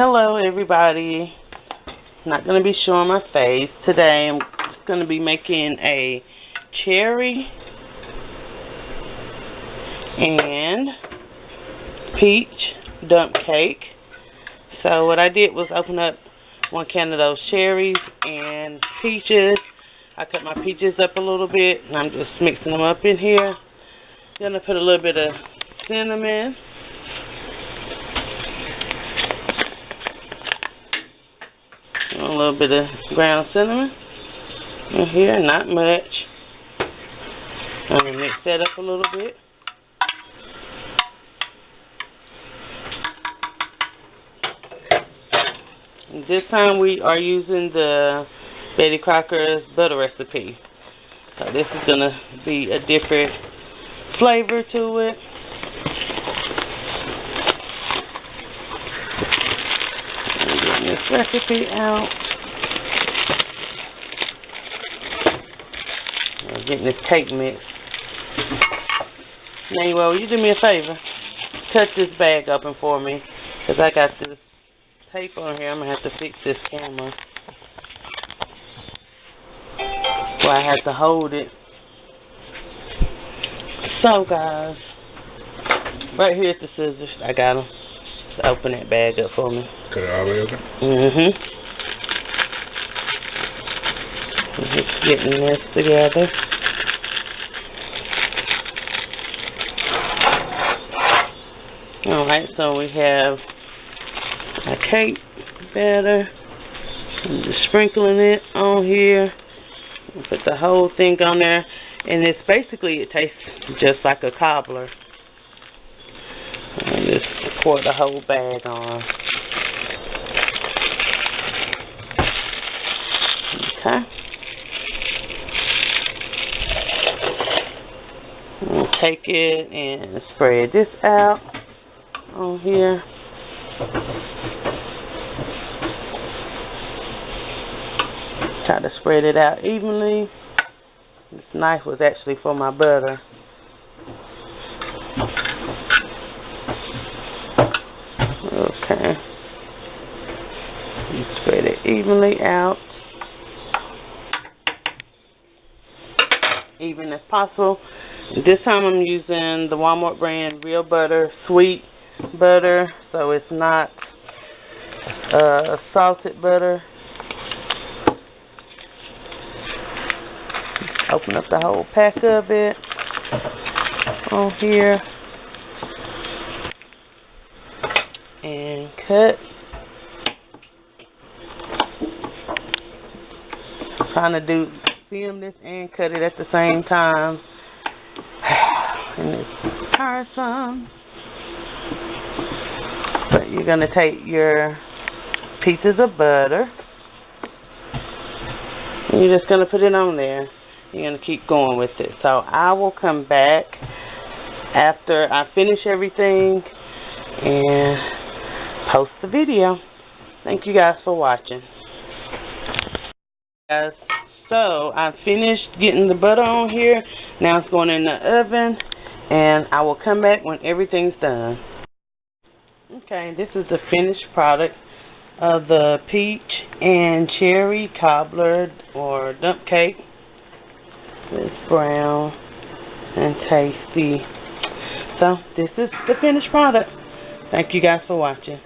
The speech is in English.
Hello everybody. Not going to be showing my face today. I'm going to be making a cherry and peach dump cake. So what I did was open up one can of those cherries and peaches. I cut my peaches up a little bit and I'm just mixing them up in here. Going to put a little bit of cinnamon. A little bit of ground cinnamon in here, not much. I'm going to mix that up a little bit. And this time we are using the Betty Crocker's butter recipe. So this is going to be a different flavor to it. This recipe out. I'm getting this cake mix. Now, will you do me a favor? Cut this bag open for me, because I got this tape on here. I'm going to have to fix this camera. So I have to hold it. So, guys, right here at the scissors, I got them. Just open that bag up for me. Cut it all the way open? Just getting this together. Alright, so we have a cake batter. I'm just sprinkling it on here. Put the whole thing on there. And it's basically, it tastes just like a cobbler. And just pour the whole bag on. Okay. We'll take it and spread this out on here. Try to spread it out evenly. This knife was actually for my butter. Okay. You spread it evenly out. Even as possible. This time I'm using the Walmart brand Real Butter, sweet butter, so it's not salted butter. Open up the whole pack of it on here and cut. Trying to film this and cut it at the same time, and it's tiresome. But you're gonna take your pieces of butter and you're just gonna put it on there. You're gonna keep going with it. So I will come back after I finish everything and post the video. Thank you guys for watching. Guys, so I finished getting the butter on here. Now it's going in the oven, and I will come back when everything's done. Okay, this is the finished product of the peach and cherry cobbler or dump cake. It's brown and tasty. So this is the finished product. Thank you guys for watching.